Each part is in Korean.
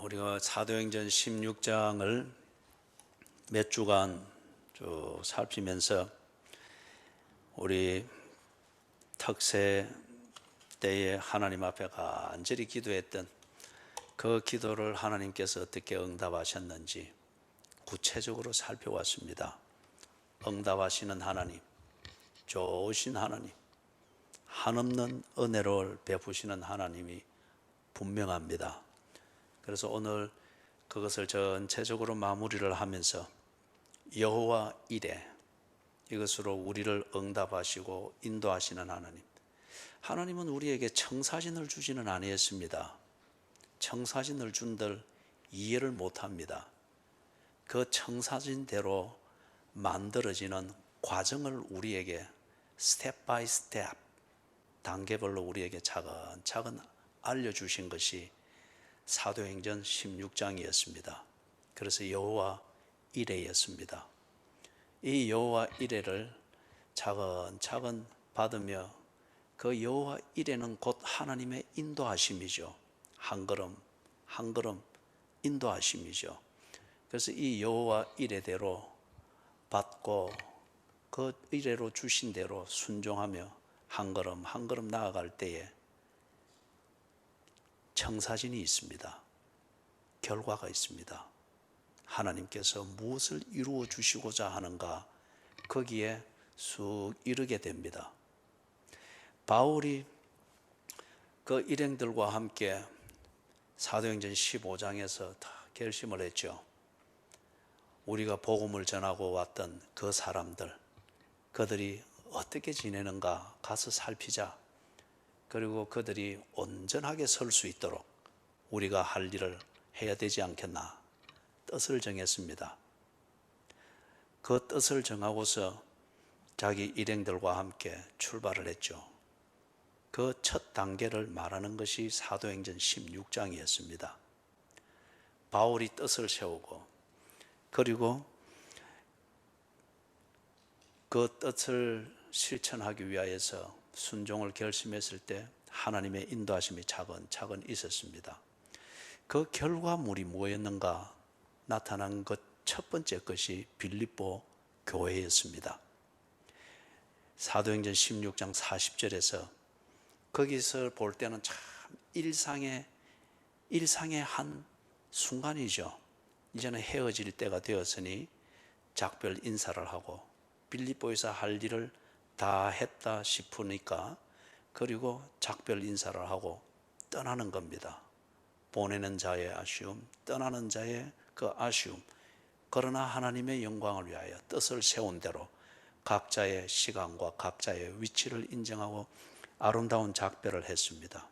우리가 사도행전 16장을 몇 주간 쭉 살피면서 우리 특세 때에 하나님 앞에 간절히 기도했던 그 기도를 하나님께서 어떻게 응답하셨는지 구체적으로 살펴왔습니다. 응답하시는 하나님, 좋으신 하나님, 한없는 은혜를 베푸시는 하나님이 분명합니다. 그래서 오늘 그것을 전체적으로 마무리를 하면서 여호와 이레, 이것으로 우리를 응답하시고 인도하시는 하나님. 하나님은 우리에게 청사진을 주지는 아니했습니다. 청사진을 준들 이해를 못합니다. 그 청사진대로 만들어지는 과정을 우리에게 스텝 바이 스텝, 단계별로 우리에게 차근차근 알려주신 것이 사도행전 16장이었습니다. 그래서 여호와 이레였습니다. 이 여호와 이레를 차근차근 받으며 그 여호와 이레는 곧 하나님의 인도하심이죠. 한 걸음 한 걸음 인도하심이죠. 그래서 이 여호와 이레대로 받고 그 이레로 주신 대로 순종하며 한 걸음 한 걸음 나아갈 때에 청사진이 있습니다. 결과가 있습니다. 하나님께서 무엇을 이루어 주시고자 하는가, 거기에 쑥 이르게 됩니다. 바울이 그 일행들과 함께 사도행전 15장에서 다 결심을 했죠. 우리가 복음을 전하고 왔던 그 사람들, 그들이 어떻게 지내는가 가서 살피자. 그리고 그들이 온전하게 설 수 있도록 우리가 할 일을 해야 되지 않겠나 뜻을 정했습니다. 그 뜻을 정하고서 자기 일행들과 함께 출발을 했죠. 그 첫 단계를 말하는 것이 사도행전 16장이었습니다. 바울이 뜻을 세우고 그리고 그 뜻을 실천하기 위하여서 순종을 결심했을 때 하나님의 인도하심이 차근차근 있었습니다. 그 결과물이 뭐였는가 나타난 것 첫 번째 것이 빌립보 교회였습니다. 사도행전 16장 40절에서 거기서 볼 때는 참 일상의 한 순간이죠. 이제는 헤어질 때가 되었으니 작별 인사를 하고 빌립보에서 할 일을 다 했다 싶으니까 그리고 작별 인사를 하고 떠나는 겁니다. 보내는 자의 아쉬움, 떠나는 자의 그 아쉬움. 그러나 하나님의 영광을 위하여 뜻을 세운 대로 각자의 시간과 각자의 위치를 인정하고 아름다운 작별을 했습니다.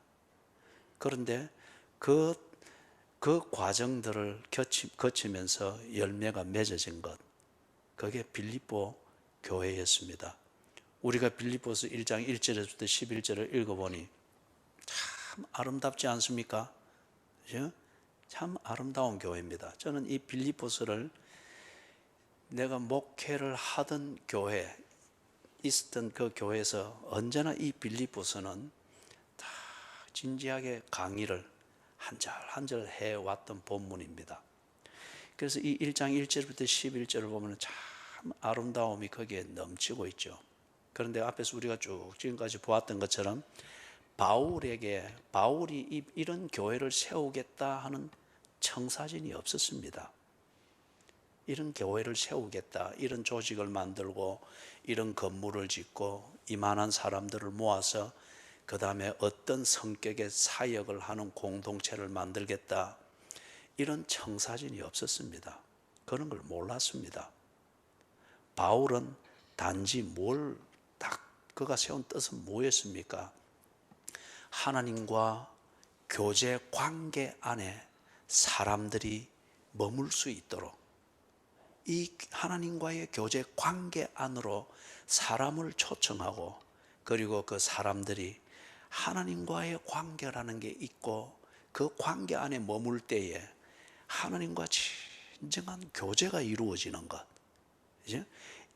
그런데 그 과정들을 거치면서 열매가 맺어진 것, 그게 빌립보 교회였습니다. 우리가 빌립보서 1장 1절에서부터 11절을 읽어보니 참 아름답지 않습니까? 그죠? 참 아름다운 교회입니다. 저는 이 빌립보서를 내가 목회를 하던 교회, 있었던 그 교회에서 언제나 이 빌립보서는 다 진지하게 강의를 한 절 한 절 해왔던 본문입니다. 그래서 이 1장 1절부터 11절을 보면 참 아름다움이 거기에 넘치고 있죠. 그런데 앞에서 우리가 쭉 지금까지 보았던 것처럼 바울이 이런 교회를 세우겠다 하는 청사진이 없었습니다. 이런 교회를 세우겠다, 이런 조직을 만들고 이런 건물을 짓고 이만한 사람들을 모아서 그 다음에 어떤 성격의 사역을 하는 공동체를 만들겠다, 이런 청사진이 없었습니다. 그런 걸 몰랐습니다. 바울은 단지 그가 세운 뜻은 뭐였습니까? 하나님과 교제 관계 안에 사람들이 머물 수 있도록, 이 하나님과의 교제 관계 안으로 사람을 초청하고 그리고 그 사람들이 하나님과의 관계라는 게 있고 그 관계 안에 머물 때에 하나님과 진정한 교제가 이루어지는 것,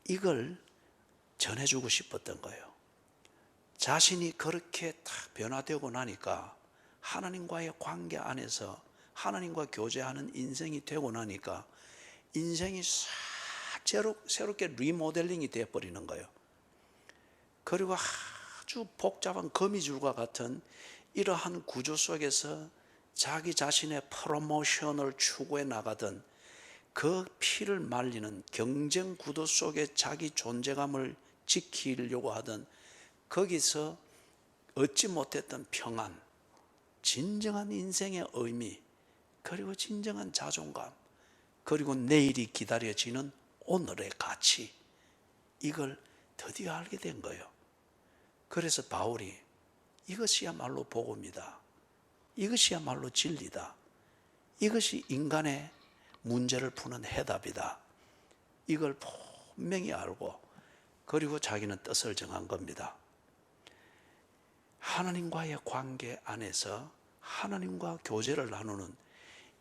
이걸 전해주고 싶었던 거예요. 자신이 그렇게 다 변화되고 나니까 하나님과의 관계 안에서 하나님과 교제하는 인생이 되고 나니까 인생이 싹 새롭게 리모델링이 되어버리는 거예요. 그리고 아주 복잡한 거미줄과 같은 이러한 구조 속에서 자기 자신의 프로모션을 추구해 나가던 그 피를 말리는 경쟁 구도 속에 자기 존재감을 지키려고 하던 거기서 얻지 못했던 평안, 진정한 인생의 의미, 그리고 진정한 자존감, 그리고 내일이 기다려지는 오늘의 가치, 이걸 드디어 알게 된 거예요. 그래서 바울이 이것이야말로 복음이다, 이것이야말로 진리다, 이것이 인간의 문제를 푸는 해답이다, 이걸 분명히 알고 그리고 자기는 뜻을 정한 겁니다. 하나님과의 관계 안에서 하나님과 교제를 나누는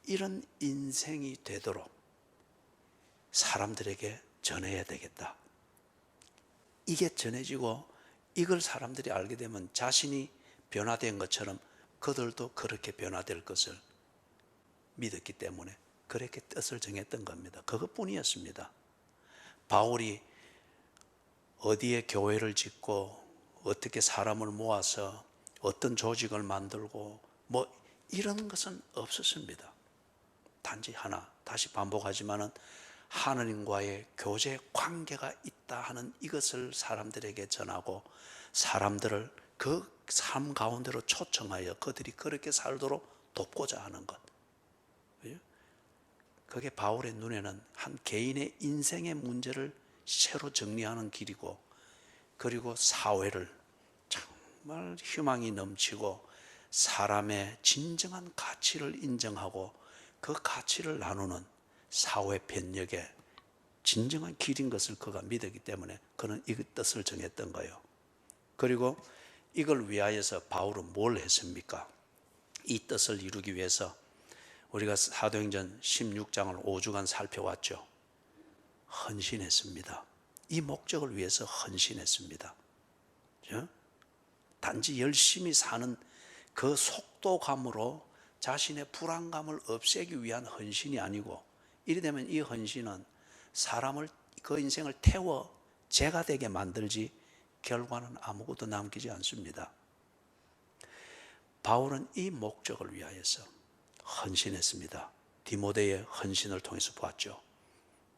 이런 인생이 되도록 사람들에게 전해야 되겠다. 이게 전해지고 이걸 사람들이 알게 되면 자신이 변화된 것처럼 그들도 그렇게 변화될 것을 믿었기 때문에 그렇게 뜻을 정했던 겁니다. 그것뿐이었습니다. 바울이 어디에 교회를 짓고 어떻게 사람을 모아서 어떤 조직을 만들고 뭐 이런 것은 없었습니다. 단지 하나, 다시 반복하지만은 하나님과의 교제 관계가 있다 하는 이것을 사람들에게 전하고 사람들을 그 삶 가운데로 초청하여 그들이 그렇게 살도록 돕고자 하는 것. 그게 바울의 눈에는 한 개인의 인생의 문제를 새로 정리하는 길이고, 그리고 사회를 정말 희망이 넘치고 사람의 진정한 가치를 인정하고 그 가치를 나누는 사회 변혁의 진정한 길인 것을 그가 믿었기 때문에 그는 이 뜻을 정했던 거예요. 그리고 이걸 위하여서 바울은 뭘 했습니까? 이 뜻을 이루기 위해서 우리가 사도행전 16장을 5주간 살펴왔죠. 헌신했습니다. 이 목적을 위해서 헌신했습니다. 단지 열심히 사는 그 속도감으로 자신의 불안감을 없애기 위한 헌신이 아니고, 이리 되면 이 헌신은 사람을, 그 인생을 태워 죄가 되게 만들지 결과는 아무것도 남기지 않습니다. 바울은 이 목적을 위하여서 헌신했습니다. 디모데의 헌신을 통해서 보았죠.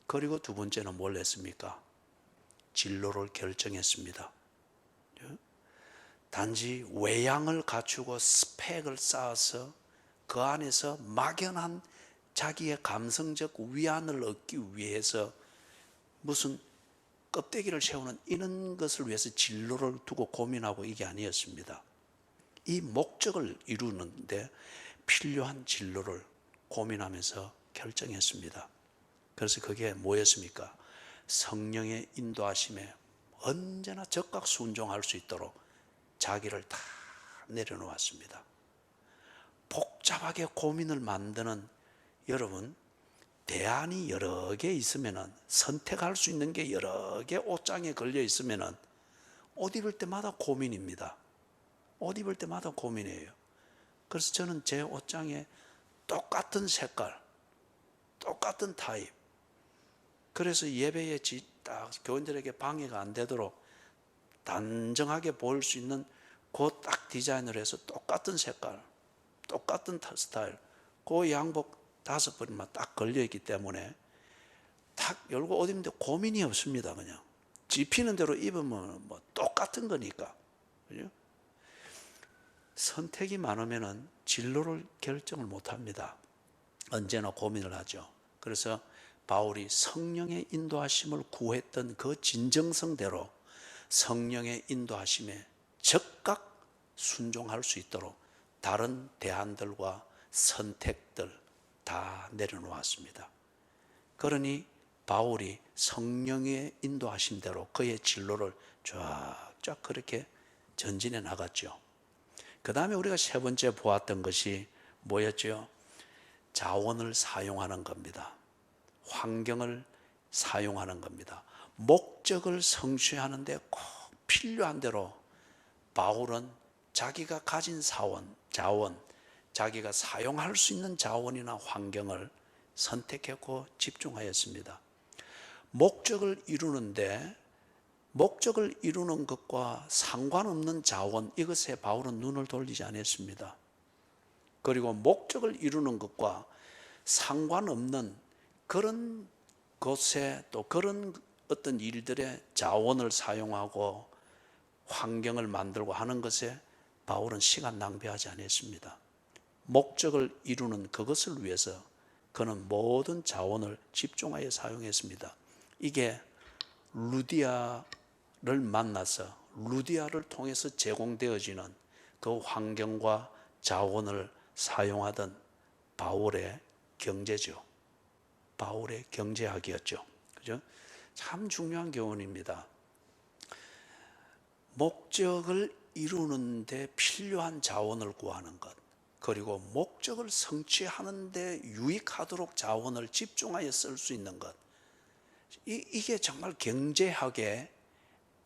그리고 두 번째는 뭘 했습니까? 진로를 결정했습니다. 단지 외양을 갖추고 스펙을 쌓아서 그 안에서 막연한 자기의 감성적 위안을 얻기 위해서 무슨 껍데기를 채우는 이런 것을 위해서 진로를 두고 고민하고 이게 아니었습니다. 이 목적을 이루는데 필요한 진로를 고민하면서 결정했습니다. 그래서 그게 뭐였습니까? 성령의 인도하심에 언제나 적극 순종할 수 있도록 자기를 다 내려놓았습니다. 복잡하게 고민을 만드는 여러분, 대안이 여러 개 있으면은, 선택할 수 있는 게 여러 개 옷장에 걸려 있으면은 옷 입을 때마다 고민입니다. 옷 입을 때마다 고민이에요. 그래서 저는 제 옷장에 똑같은 색깔, 똑같은 타입, 그래서 예배에 딱 교인들에게 방해가 안 되도록 단정하게 보일 수 있는 그 딱 디자인을 해서 똑같은 색깔, 똑같은 스타일, 그 양복 5벌만 딱 걸려있기 때문에 딱 열고 옷 입는데 고민이 없습니다. 그냥 집히는 대로 입으면 뭐 똑같은 거니까. 그죠? 선택이 많으면 진로를 결정을 못합니다. 언제나 고민을 하죠. 그래서 바울이 성령의 인도하심을 구했던 그 진정성대로 성령의 인도하심에 적극 순종할 수 있도록 다른 대안들과 선택들 다 내려놓았습니다. 그러니 바울이 성령의 인도하심대로 그의 진로를 쫙쫙 그렇게 전진해 나갔죠. 그 다음에 우리가 세 번째 보았던 것이 뭐였죠? 자원을 사용하는 겁니다. 환경을 사용하는 겁니다. 목적을 성취하는데 꼭 필요한 대로 바울은 자기가 가진 자원, 자기가 사용할 수 있는 자원이나 환경을 선택했고 집중하였습니다. 목적을 이루는데 목적을 이루는 것과 상관없는 자원, 이것에 바울은 눈을 돌리지 않았습니다. 그리고 목적을 이루는 것과 상관없는 그런 것에 또 그런 어떤 일들의 자원을 사용하고 환경을 만들고 하는 것에 바울은 시간 낭비하지 않았습니다. 목적을 이루는 그것을 위해서 그는 모든 자원을 집중하여 사용했습니다. 이게 루디아를 만나서 루디아를 통해서 제공되어지는 그 환경과 자원을 사용하던 바울의 경제죠. 바울의 경제학이었죠. 그죠? 참 중요한 교훈입니다. 목적을 이루는데 필요한 자원을 구하는 것, 그리고 목적을 성취하는 데 유익하도록 자원을 집중하여 쓸 수 있는 것, 이게 정말 경제학의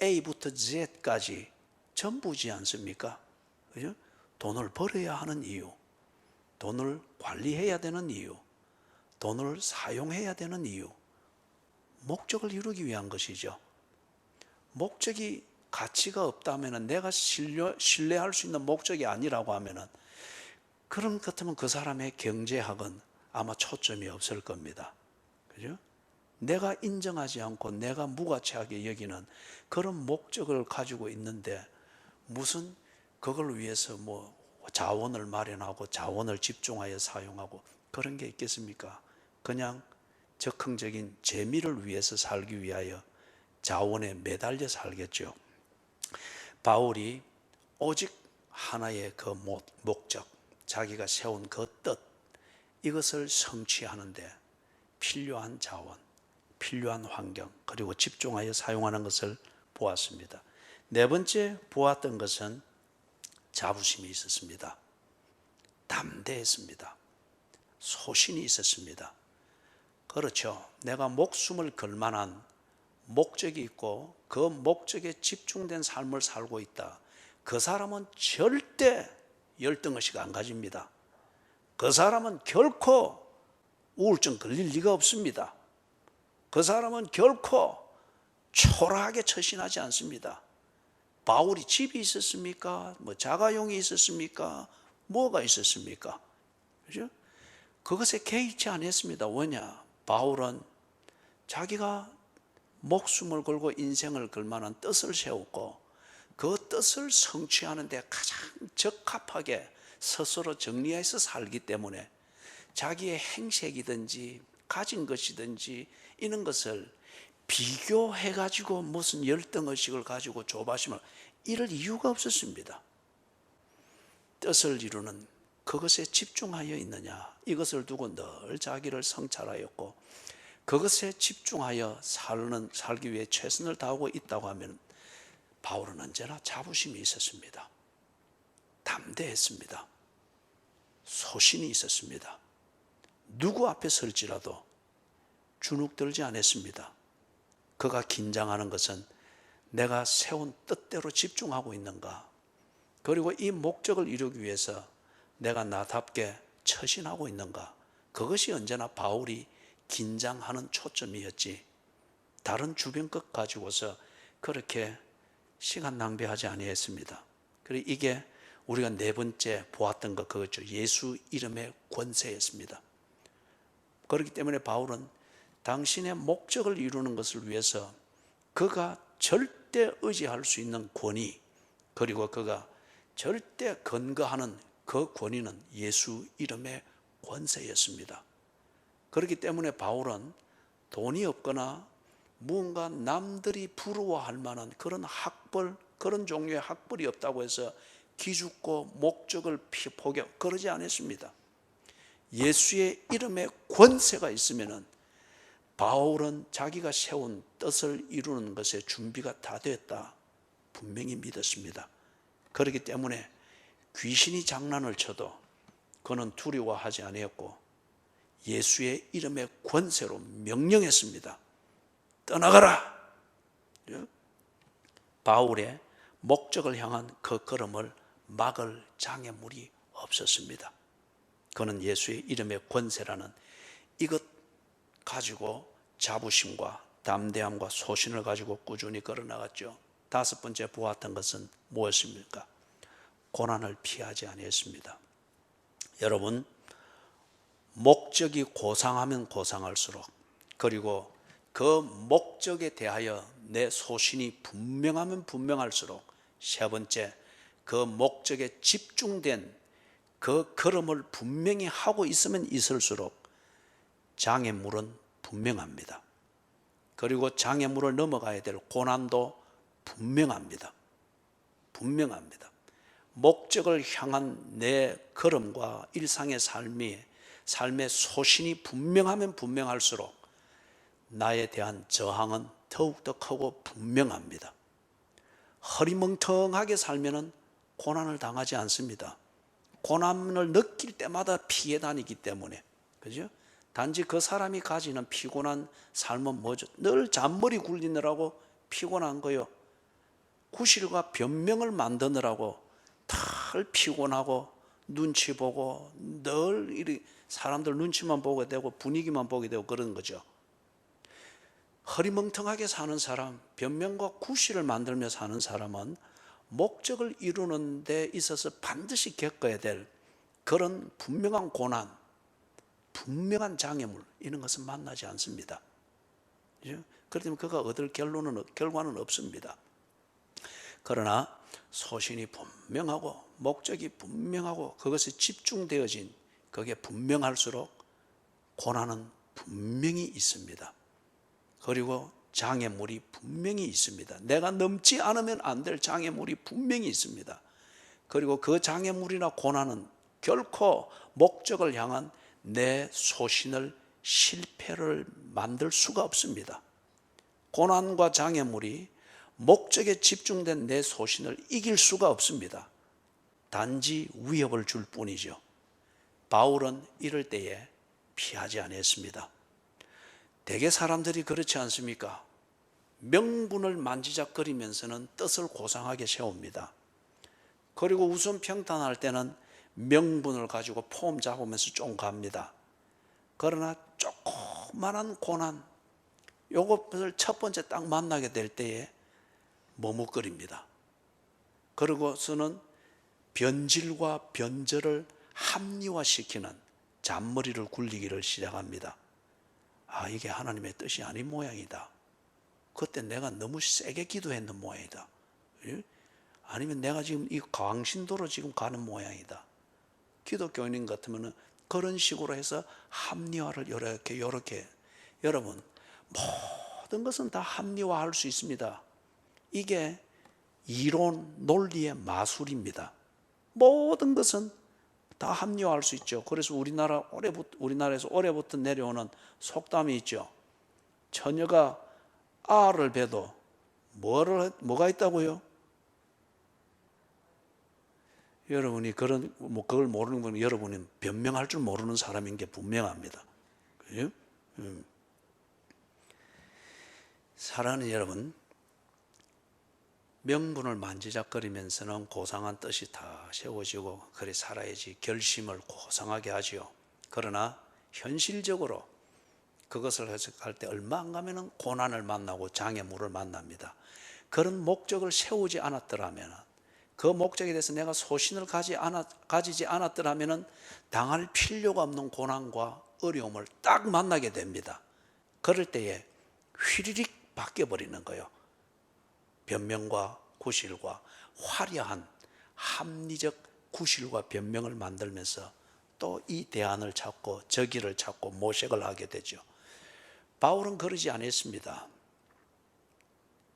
A부터 Z까지 전부지 않습니까? 그죠? 돈을 벌어야 하는 이유, 돈을 관리해야 되는 이유, 돈을 사용해야 되는 이유, 목적을 이루기 위한 것이죠. 목적이 가치가 없다면, 내가 신뢰할 수 있는 목적이 아니라고 하면, 그런 것 같으면 그 사람의 경제학은 아마 초점이 없을 겁니다. 그죠? 내가 인정하지 않고 내가 무가치하게 여기는 그런 목적을 가지고 있는데, 무슨 그걸 위해서 뭐 자원을 마련하고 자원을 집중하여 사용하고 그런 게 있겠습니까? 그냥 적극적인 재미를 위해서 살기 위하여 자원에 매달려 살겠죠. 바울이 오직 하나의 그 목적, 자기가 세운 그 뜻, 이것을 성취하는데 필요한 자원, 필요한 환경, 그리고 집중하여 사용하는 것을 보았습니다. 네 번째 보았던 것은 자부심이 있었습니다. 담대했습니다. 소신이 있었습니다. 그렇죠. 내가 목숨을 걸 만한 목적이 있고 그 목적에 집중된 삶을 살고 있다. 그 사람은 절대 열등의식 안 가집니다. 그 사람은 결코 우울증 걸릴 리가 없습니다. 그 사람은 결코 초라하게 처신하지 않습니다. 바울이 집이 있었습니까? 뭐 자가용이 있었습니까? 뭐가 있었습니까? 그죠? 그것에 개의치 않았습니다. 왜냐? 바울은 자기가 목숨을 걸고 인생을 걸 만한 뜻을 세웠고 그 뜻을 성취하는 데 가장 적합하게 스스로 정리해서 살기 때문에 자기의 행색이든지 가진 것이든지 이런 것을 비교해가지고 무슨 열등의식을 가지고 조바심을 이럴 이유가 없었습니다. 뜻을 이루는 그것에 집중하여 있느냐, 이것을 두고 늘 자기를 성찰하였고 그것에 집중하여 살기 위해 최선을 다하고 있다고 하면 바울은 언제나 자부심이 있었습니다. 담대했습니다. 소신이 있었습니다. 누구 앞에 설지라도 주눅들지 않았습니다. 그가 긴장하는 것은 내가 세운 뜻대로 집중하고 있는가, 그리고 이 목적을 이루기 위해서 내가 나답게 처신하고 있는가, 그것이 언제나 바울이 긴장하는 초점이었지, 다른 주변 것 가지고서 그렇게 시간 낭비하지 아니했습니다. 그리고 이게 우리가 네 번째 보았던 것, 그거죠. 예수 이름의 권세였습니다. 그렇기 때문에 바울은 당신의 목적을 이루는 것을 위해서 그가 절대 의지할 수 있는 권위, 그리고 그가 절대 근거하는 그 권위는 예수 이름의 권세였습니다. 그렇기 때문에 바울은 돈이 없거나 무언가 남들이 부러워할 만한 그런 학벌, 그런 종류의 학벌이 없다고 해서 기죽고 목적을 포기하고 그러지 않았습니다. 예수의 이름에 권세가 있으면은 바울은 자기가 세운 뜻을 이루는 것에 준비가 다 됐다 분명히 믿었습니다. 그렇기 때문에 귀신이 장난을 쳐도 그는 두려워하지 아니었고 예수의 이름의 권세로 명령했습니다. 떠나가라! 바울의 목적을 향한 그 걸음을 막을 장애물이 없었습니다. 그는 예수의 이름의 권세라는 이것 가지고 자부심과 담대함과 소신을 가지고 꾸준히 걸어나갔죠. 다섯 번째 보았던 것은 무엇입니까? 고난을 피하지 아니했습니다. 여러분, 목적이 고상하면 고상할수록, 그리고 그 목적에 대하여 내 소신이 분명하면 분명할수록, 세 번째, 그 목적에 집중된 그 걸음을 분명히 하고 있으면 있을수록 장애물은 분명합니다. 그리고 장애물을 넘어가야 될 고난도 분명합니다. 분명합니다. 목적을 향한 내 걸음과 일상의 삶의 소신이 분명하면 분명할수록 나에 대한 저항은 더욱더 크고 분명합니다. 허리멍텅하게 살면 고난을 당하지 않습니다. 고난을 느낄 때마다 피해 다니기 때문에, 그죠? 단지 그 사람이 가지는 피곤한 삶은 뭐죠? 늘 잔머리 굴리느라고 피곤한 거요. 구실과 변명을 만드느라고 덜 피곤하고 눈치 보고 늘 이리 사람들 눈치만 보게 되고 분위기만 보게 되고 그런 거죠. 허리멍텅하게 사는 사람, 변명과 구실을 만들며 사는 사람은 목적을 이루는 데 있어서 반드시 겪어야 될 그런 분명한 고난, 분명한 장애물, 이런 것은 만나지 않습니다. 그렇기 때문에 그가 얻을 결과는 없습니다. 그러나 소신이 분명하고 목적이 분명하고 그것에 집중되어진, 그게 분명할수록 고난은 분명히 있습니다. 그리고 장애물이 분명히 있습니다. 내가 넘지 않으면 안 될 장애물이 분명히 있습니다. 그리고 그 장애물이나 고난은 결코 목적을 향한 내 소신을 실패를 만들 수가 없습니다. 고난과 장애물이 목적에 집중된 내 소신을 이길 수가 없습니다. 단지 위협을 줄 뿐이죠. 바울은 이럴 때에 피하지 않았습니다. 대개 사람들이 그렇지 않습니까? 명분을 만지작거리면서는 뜻을 고상하게 세웁니다. 그리고 우선 평탄할 때는 명분을 가지고 폼 잡으면서 좀 갑니다. 그러나 조그만한 고난, 요것을 첫 번째 딱 만나게 될 때에 머뭇거립니다. 그러고서는 변질과 변절을 합리화시키는 잔머리를 굴리기를 시작합니다. 아, 이게 하나님의 뜻이 아닌 모양이다. 그때 내가 너무 세게 기도했는 모양이다. 아니면 내가 지금 이 광신도로 지금 가는 모양이다. 기독교인인 같으면 그런 식으로 해서 합리화를 이렇게 여러분, 모든 것은 다 합리화할 수 있습니다. 이게 이론, 논리의 마술입니다. 모든 것은 다 합리화할 수 있죠. 그래서 우리나라에서 오래부터 내려오는 속담이 있죠. 처녀가 알을 베도 뭐가 있다고요? 여러분이 그걸 모르는 건 여러분이 변명할 줄 모르는 사람인 게 분명합니다. 그죠? 사랑하는 여러분, 명분을 만지작거리면서는 고상한 뜻이 다 세워지고 그래 살아야지 결심을 고상하게 하지요. 그러나 현실적으로 그것을 해석할 때 얼마 안 가면 고난을 만나고 장애물을 만납니다. 그런 목적을 세우지 않았더라면, 그 목적에 대해서 내가 소신을 가지지 않았더라면 당할 필요가 없는 고난과 어려움을 딱 만나게 됩니다. 그럴 때에 휘리릭 바뀌어버리는 거예요. 변명과 구실과 화려한 합리적 구실과 변명을 만들면서 또 이 대안을 찾고 저 길을 찾고 모색을 하게 되죠. 바울은 그러지 않았습니다.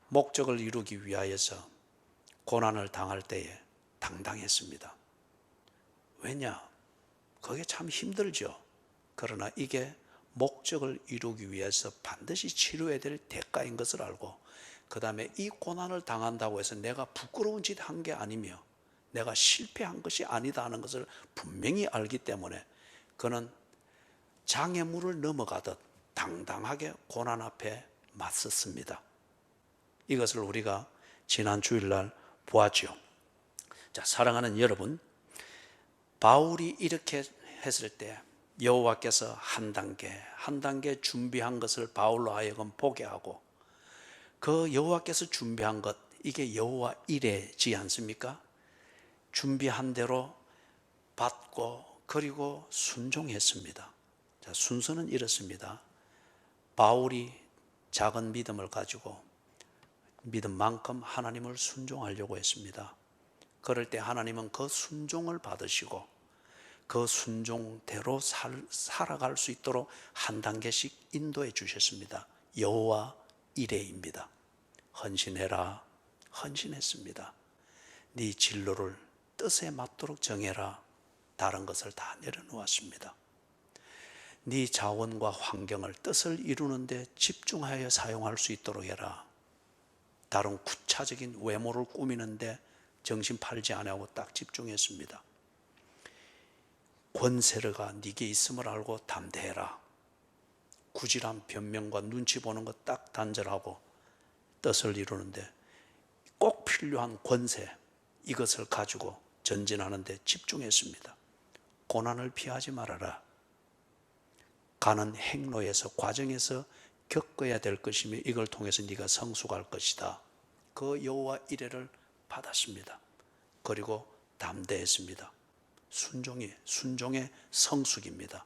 목적을 이루기 위하여서 고난을 당할 때에 당당했습니다. 왜냐? 그게 참 힘들죠. 그러나 이게 목적을 이루기 위해서 반드시 치료해야 될 대가인 것을 알고, 그 다음에 이 고난을 당한다고 해서 내가 부끄러운 짓 한 게 아니며 내가 실패한 것이 아니다 하는 것을 분명히 알기 때문에 그는 장애물을 넘어가듯 당당하게 고난 앞에 맞섰습니다. 이것을 우리가 지난 주일날 보았죠. 자, 사랑하는 여러분, 바울이 이렇게 했을 때 여호와께서 한 단계 준비한 것을 바울로 하여금 보게 하고, 그 여호와께서 준비한 것, 이게 여호와 이레지 않습니까? 준비한 대로 받고 그리고 순종했습니다. 자, 순서는 이렇습니다. 바울이 작은 믿음을 가지고 믿음만큼 하나님을 순종하려고 했습니다. 그럴 때 하나님은 그 순종을 받으시고 그 순종대로 살아갈 수 있도록 한 단계씩 인도해 주셨습니다. 여호와 이레입니다. 헌신해라. 헌신했습니다. 네 진로를 뜻에 맞도록 정해라. 다른 것을 다 내려놓았습니다. 네 자원과 환경을 뜻을 이루는데 집중하여 사용할 수 있도록 해라. 다른 구차적인 외모를 꾸미는데 정신 팔지 않고 딱 집중했습니다. 권세가 네게 있음을 알고 담대해라. 구질한 변명과 눈치 보는 것 딱 단절하고 뜻을 이루는데 꼭 필요한 권세, 이것을 가지고 전진하는데 집중했습니다. 고난을 피하지 말아라. 가는 행로에서, 과정에서 겪어야 될 것이며 이걸 통해서 네가 성숙할 것이다. 그 여호와 이레를 받았습니다. 그리고 담대했습니다. 순종의 성숙입니다.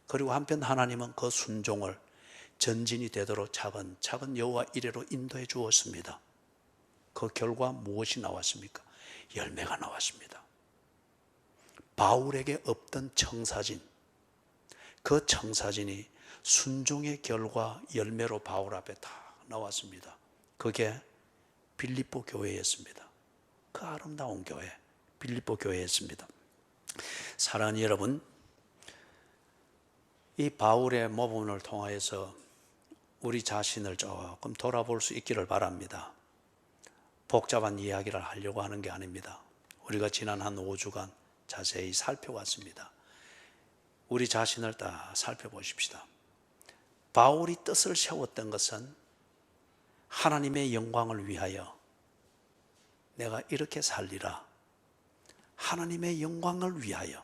그리고 한편 하나님은 그 순종을 전진이 되도록 차근차근 여호와 이레로 인도해 주었습니다. 그 결과 무엇이 나왔습니까? 열매가 나왔습니다. 바울에게 없던 청사진, 그 청사진이 순종의 결과 열매로 바울 앞에 다 나왔습니다. 그게 빌립보 교회였습니다. 그 아름다운 교회, 빌립보 교회였습니다. 사랑하는 여러분, 이 바울의 모범을 통하여서 우리 자신을 조금 돌아볼 수 있기를 바랍니다. 복잡한 이야기를 하려고 하는 게 아닙니다. 우리가 지난 한 5주간 자세히 살펴봤습니다. 우리 자신을 다 살펴보십시다. 바울이 뜻을 세웠던 것은 하나님의 영광을 위하여 내가 이렇게 살리라. 하나님의 영광을 위하여,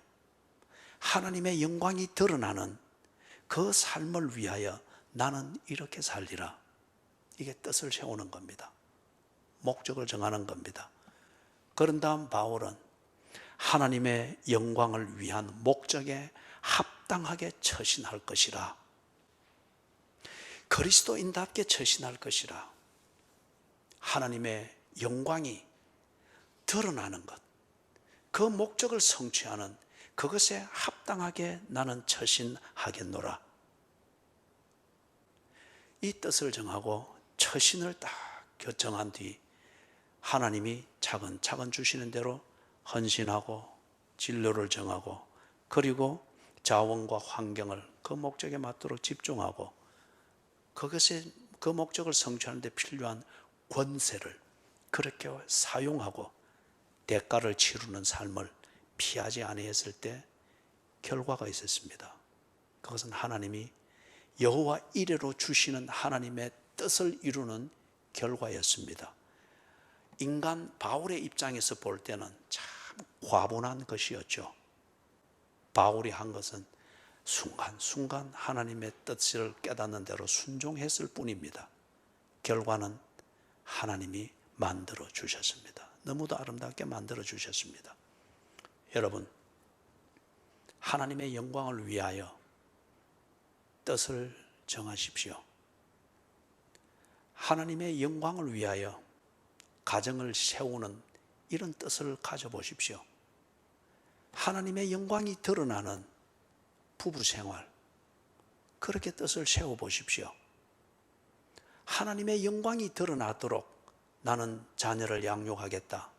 하나님의 영광이 드러나는 그 삶을 위하여 나는 이렇게 살리라. 이게 뜻을 세우는 겁니다. 목적을 정하는 겁니다. 그런 다음 바울은 하나님의 영광을 위한 목적에 합당하게 처신할 것이라. 그리스도인답게 처신할 것이라. 하나님의 영광이 드러나는 것, 그 목적을 성취하는 그것에 합당하게 나는 처신하겠노라. 이 뜻을 정하고 처신을 딱 정한 뒤 하나님이 차근차근 주시는 대로 헌신하고 진로를 정하고 그리고 자원과 환경을 그 목적에 맞도록 집중하고 그것에 그 목적을 성취하는 데 필요한 권세를 그렇게 사용하고 대가를 치르는 삶을 피하지 아니했을 때 결과가 있었습니다. 그것은 하나님이 여호와 이레로 주시는 하나님의 뜻을 이루는 결과였습니다. 인간 바울의 입장에서 볼 때는 참 과분한 것이었죠. 바울이 한 것은 순간순간 하나님의 뜻을 깨닫는 대로 순종했을 뿐입니다. 결과는 하나님이 만들어 주셨습니다. 너무도 아름답게 만들어 주셨습니다. 여러분, 하나님의 영광을 위하여 뜻을 정하십시오. 하나님의 영광을 위하여 가정을 세우는 이런 뜻을 가져보십시오. 하나님의 영광이 드러나는 부부 생활, 그렇게 뜻을 세워보십시오. 하나님의 영광이 드러나도록 나는 자녀를 양육하겠다.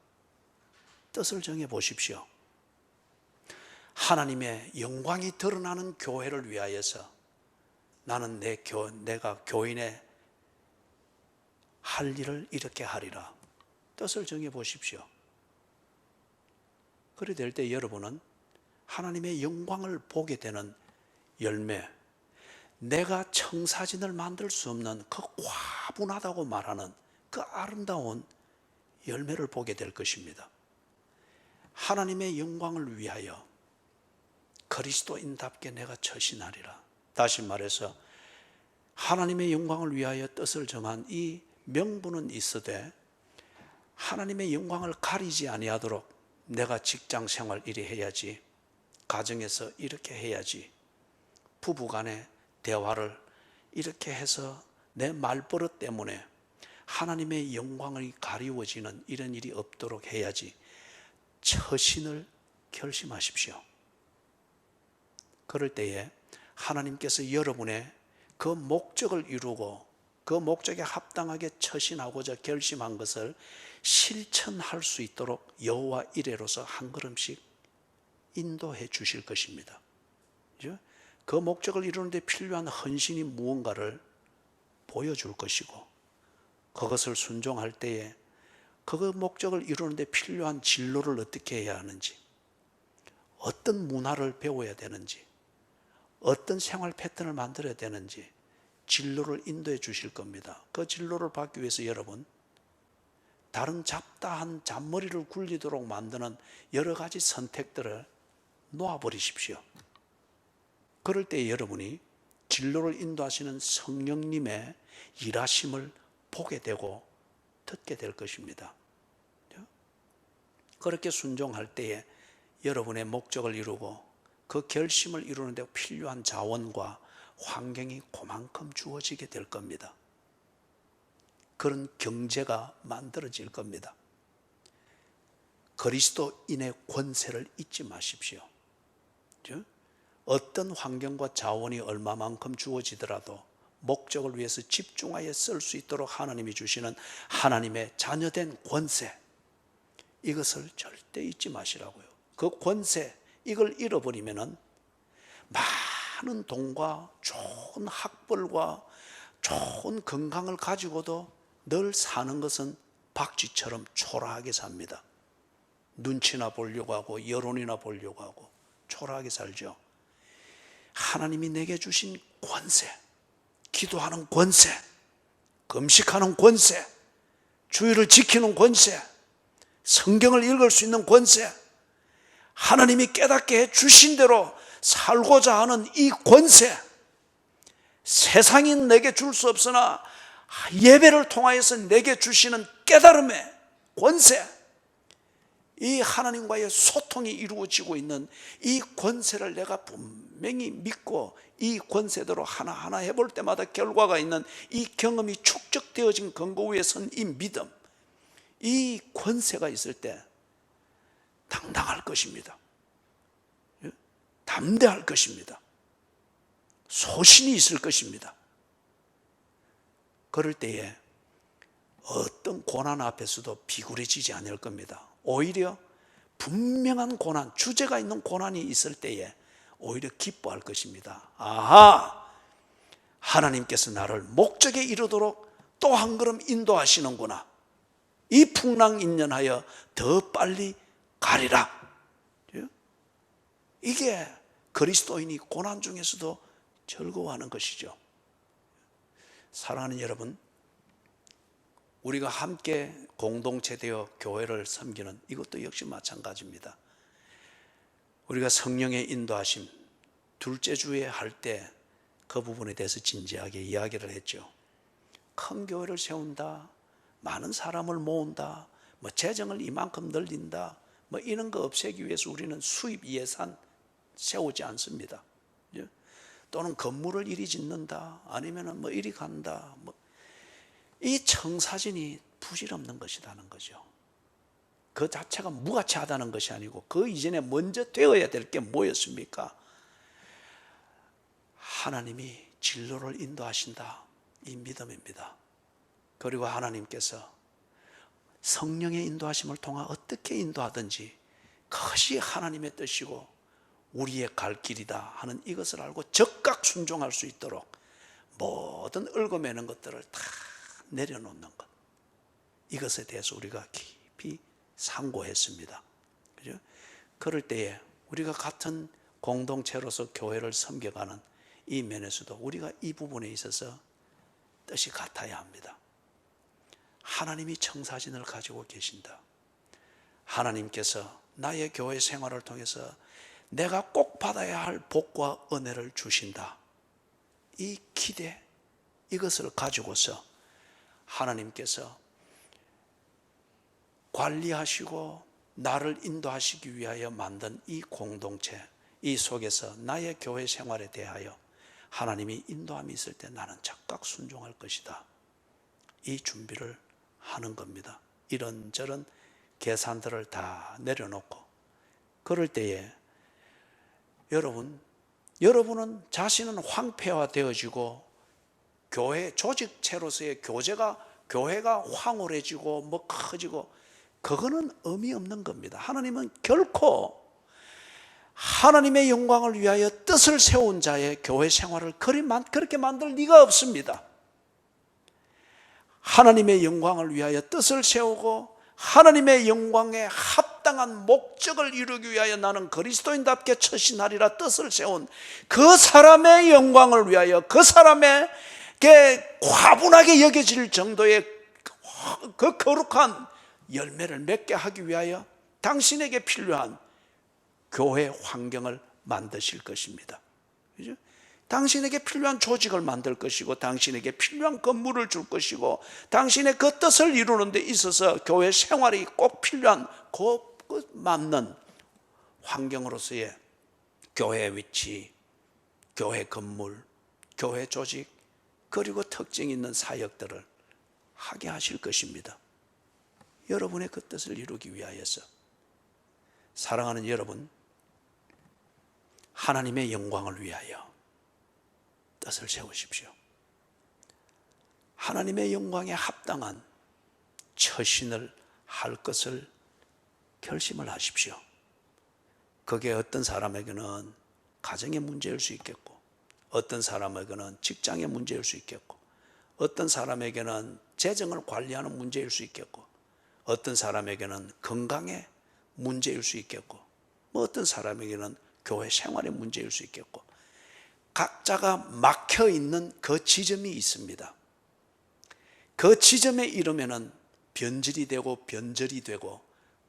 뜻을 정해보십시오. 하나님의 영광이 드러나는 교회를 위하여서 나는 내가 교인의 할 일을 이렇게 하리라. 뜻을 정해보십시오. 그래 될 때 여러분은 하나님의 영광을 보게 되는 열매, 내가 청사진을 만들 수 없는 그 과분하다고 말하는 그 아름다운 열매를 보게 될 것입니다. 하나님의 영광을 위하여 그리스도인답게 내가 처신하리라. 다시 말해서 하나님의 영광을 위하여 뜻을 정한 이 명분은 있어되 하나님의 영광을 가리지 아니하도록 내가 직장 생활 이리 해야지, 가정에서 이렇게 해야지, 부부간의 대화를 이렇게 해서 내 말버릇 때문에 하나님의 영광이 가리워지는 이런 일이 없도록 해야지, 처신을 결심하십시오. 그럴 때에 하나님께서 여러분의 그 목적을 이루고 그 목적에 합당하게 처신하고자 결심한 것을 실천할 수 있도록 여호와 이레로서 한 걸음씩 인도해 주실 것입니다. 그 목적을 이루는 데 필요한 헌신이 무언가를 보여줄 것이고, 그것을 순종할 때에 그 목적을 이루는 데 필요한 진로를 어떻게 해야 하는지, 어떤 문화를 배워야 되는지, 어떤 생활 패턴을 만들어야 되는지 진로를 인도해 주실 겁니다. 그 진로를 받기 위해서 여러분, 다른 잡다한 잔머리를 굴리도록 만드는 여러 가지 선택들을 놓아버리십시오. 그럴 때 여러분이 진로를 인도하시는 성령님의 일하심을 보게 되고 듣게 될 것입니다. 그렇게 순종할 때에 여러분의 목적을 이루고 그 결심을 이루는 데 필요한 자원과 환경이 그만큼 주어지게 될 겁니다. 그런 경제가 만들어질 겁니다. 그리스도인의 권세를 잊지 마십시오. 어떤 환경과 자원이 얼마만큼 주어지더라도 목적을 위해서 집중하여 쓸 수 있도록 하나님이 주시는 하나님의 자녀된 권세, 이것을 절대 잊지 마시라고요. 그 권세, 이걸 잃어버리면은 많은 돈과 좋은 학벌과 좋은 건강을 가지고도 늘 사는 것은 박쥐처럼 초라하게 삽니다. 눈치나 보려고 하고 여론이나 보려고 하고 초라하게 살죠. 하나님이 내게 주신 권세, 기도하는 권세, 금식하는 권세, 주의를 지키는 권세, 성경을 읽을 수 있는 권세, 하나님이 깨닫게 해 주신 대로 살고자 하는 이 권세, 세상이 내게 줄 수 없으나 예배를 통하여서 내게 주시는 깨달음의 권세, 이 하나님과의 소통이 이루어지고 있는 이 권세를 내가 분명히 믿고 이 권세대로 하나하나 해볼 때마다 결과가 있는 이 경험이 축적되어진 근거 위에 선 이 믿음, 이 권세가 있을 때 당당할 것입니다. 담대할 것입니다. 소신이 있을 것입니다. 그럴 때에 어떤 고난 앞에서도 비굴해지지 않을 겁니다. 오히려 분명한 고난, 주제가 있는 고난이 있을 때에 오히려 기뻐할 것입니다. 아하! 하나님께서 나를 목적에 이르도록 또 한 걸음 인도하시는구나. 이 풍랑인연하여 더 빨리 가리라. 이게 그리스도인이 고난 중에서도 즐거워하는 것이죠. 사랑하는 여러분, 우리가 함께 공동체 되어 교회를 섬기는 이것도 역시 마찬가지입니다. 우리가 성령의 인도하심, 둘째 주에 할 때 그 부분에 대해서 진지하게 이야기를 했죠. 큰 교회를 세운다, 많은 사람을 모은다, 재정을 이만큼 늘린다, 이런 거 없애기 위해서 우리는 수입 예산 세우지 않습니다. 또는 건물을 이리 짓는다, 아니면 이리 간다. 이 청사진이 부질없는 것이라는 거죠. 그 자체가 무가치하다는 것이 아니고 그 이전에 먼저 되어야 될 게 뭐였습니까? 하나님이 진로를 인도하신다, 이 믿음입니다. 그리고 하나님께서 성령의 인도하심을 통해 어떻게 인도하든지 그것이 하나님의 뜻이고 우리의 갈 길이다 하는 이것을 알고 적극 순종할 수 있도록 모든 얽어매는 것들을 다 내려놓는 것, 이것에 대해서 우리가 깊이 상고했습니다. 그죠? 그럴 때에 우리가 같은 공동체로서 교회를 섬겨가는 이 면에서도 우리가 이 부분에 있어서 뜻이 같아야 합니다. 하나님이 청사진을 가지고 계신다. 하나님께서 나의 교회 생활을 통해서 내가 꼭 받아야 할 복과 은혜를 주신다. 이 기대, 이것을 가지고서 하나님께서 관리하시고 나를 인도하시기 위하여 만든 이 공동체, 이 속에서 나의 교회 생활에 대하여 하나님이 인도함이 있을 때 나는 적극 순종할 것이다. 이 준비를 하는 겁니다. 이런저런 계산들을 다 내려놓고 그럴 때에 여러분은 자신은 황폐화되어지고 교회 조직체로서의 교회가 황홀해지고 뭐 커지고 그거는 의미 없는 겁니다. 하나님은 결코 하나님의 영광을 위하여 뜻을 세운 자의 교회 생활을 그렇게 만들 리가 없습니다. 하나님의 영광을 위하여 뜻을 세우고 하나님의 영광에 합당한 목적을 이루기 위하여 나는 그리스도인답게 처신하리라 뜻을 세운 그 사람의 영광을 위하여 그 사람에게 과분하게 여겨질 정도의 그 거룩한 열매를 맺게 하기 위하여 당신에게 필요한 교회 환경을 만드실 것입니다. 그죠? 당신에게 필요한 조직을 만들 것이고 당신에게 필요한 건물을 줄 것이고 당신의 그 뜻을 이루는 데 있어서 교회 생활이 꼭 필요한 그 맞는 환경으로서의 교회 위치, 교회 건물, 교회 조직 그리고 특징 있는 사역들을 하게 하실 것입니다. 여러분의 그 뜻을 이루기 위하여서. 사랑하는 여러분, 하나님의 영광을 위하여 뜻을 세우십시오. 하나님의 영광에 합당한 처신을 할 것을 결심을 하십시오. 그게 어떤 사람에게는 가정의 문제일 수 있겠고 어떤 사람에게는 직장의 문제일 수 있겠고 어떤 사람에게는 재정을 관리하는 문제일 수 있겠고 어떤 사람에게는 건강의 문제일 수 있겠고 뭐 어떤 사람에게는 교회 생활의 문제일 수 있겠고 각자가 막혀있는 그 지점이 있습니다. 그 지점에 이르면은 변질이 되고 변절이 되고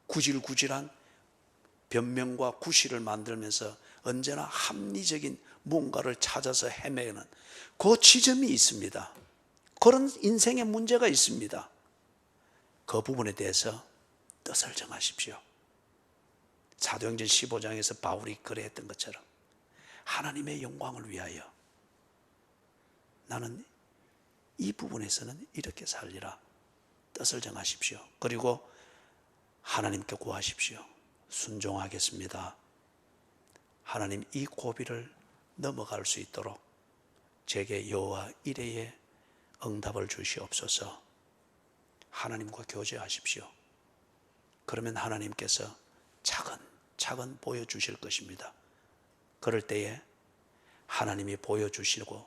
구질구질한 변명과 구실을 만들면서 언제나 합리적인 뭔가를 찾아서 헤매는 그 지점이 있습니다. 그런 인생의 문제가 있습니다. 그 부분에 대해서 뜻을 정하십시오. 사도행전 15장에서 바울이 그랬던 것처럼 하나님의 영광을 위하여 나는 이 부분에서는 이렇게 살리라. 뜻을 정하십시오. 그리고 하나님께 구하십시오. 순종하겠습니다. 하나님 이 고비를 넘어갈 수 있도록 제게 여호와 이레의 응답을 주시옵소서. 하나님과 교제하십시오. 그러면 하나님께서 차근차근 보여주실 것입니다. 그럴 때에 하나님이 보여주시고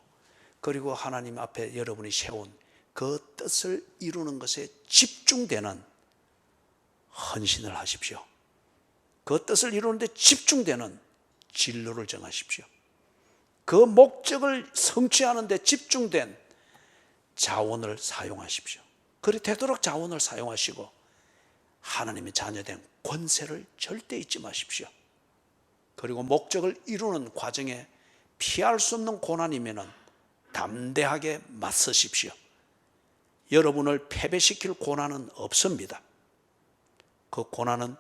그리고 하나님 앞에 여러분이 세운 그 뜻을 이루는 것에 집중되는 헌신을 하십시오. 그 뜻을 이루는데 집중되는 진로를 정하십시오. 그 목적을 성취하는 데 집중된 자원을 사용하십시오. 그리 되도록 자원을 사용하시고 하나님의 자녀된 권세를 절대 잊지 마십시오. 그리고 목적을 이루는 과정에 피할 수 없는 고난이면은 담대하게 맞서십시오. 여러분을 패배시킬 고난은 없습니다. 그 고난은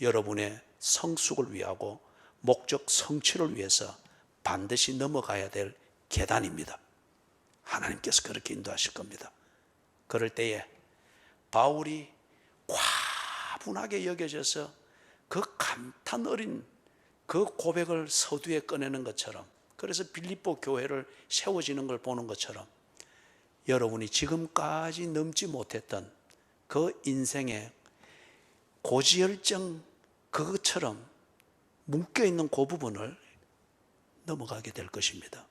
여러분의 성숙을 위하고 목적 성취를 위해서 반드시 넘어가야 될 계단입니다. 하나님께서 그렇게 인도하실 겁니다. 그럴 때에 바울이 과분하게 여겨져서 그 감탄 어린 그 고백을 서두에 꺼내는 것처럼, 그래서 빌립보 교회를 세워지는 걸 보는 것처럼 여러분이 지금까지 넘지 못했던 그 인생의 고지혈정 그것처럼 묶여있는 그 부분을 넘어가게 될 것입니다.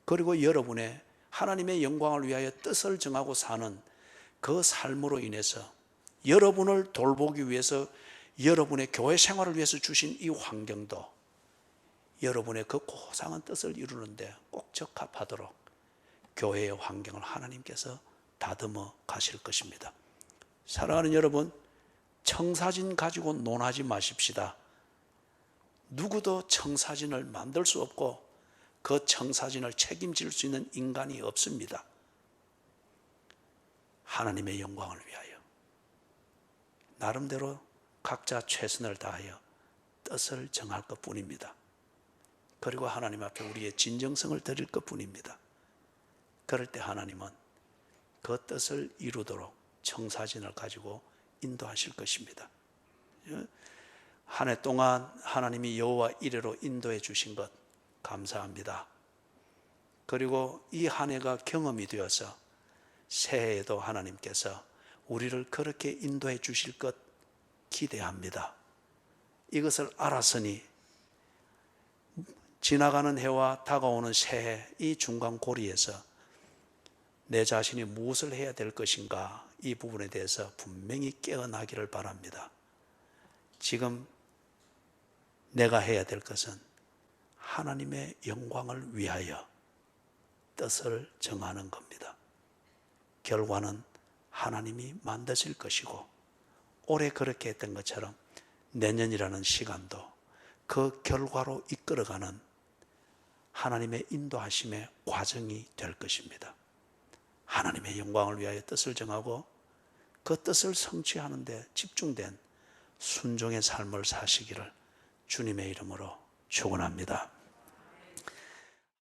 그리고 여러분의 하나님의 영광을 위하여 뜻을 정하고 사는 그 삶으로 인해서 여러분을 돌보기 위해서 여러분의 교회 생활을 위해서 주신 이 환경도 여러분의 그 고상한 뜻을 이루는데 꼭 적합하도록 교회의 환경을 하나님께서 다듬어 가실 것입니다. 사랑하는 여러분, 청사진 가지고 논하지 마십시다. 누구도 청사진을 만들 수 없고 그 청사진을 책임질 수 있는 인간이 없습니다. 하나님의 영광을 위하여 나름대로 각자 최선을 다하여 뜻을 정할 것뿐입니다. 그리고 하나님 앞에 우리의 진정성을 드릴 것뿐입니다. 그럴 때 하나님은 그 뜻을 이루도록 청사진을 가지고 인도하실 것입니다. 한 해 동안 하나님이 여호와 이레로 인도해 주신 것 감사합니다. 그리고 이 한 해가 경험이 되어서 새해에도 하나님께서 우리를 그렇게 인도해 주실 것 기대합니다. 이것을 알았으니 지나가는 해와 다가오는 새해 이 중간 고리에서 내 자신이 무엇을 해야 될 것인가, 이 부분에 대해서 분명히 깨어나기를 바랍니다. 지금 내가 해야 될 것은 하나님의 영광을 위하여 뜻을 정하는 겁니다. 결과는 하나님이 만드실 것이고, 올해 그렇게 했던 것처럼 내년이라는 시간도 그 결과로 이끌어가는 하나님의 인도하심의 과정이 될 것입니다. 하나님의 영광을 위하여 뜻을 정하고 그 뜻을 성취하는 데 집중된 순종의 삶을 사시기를 주님의 이름으로 축원합니다.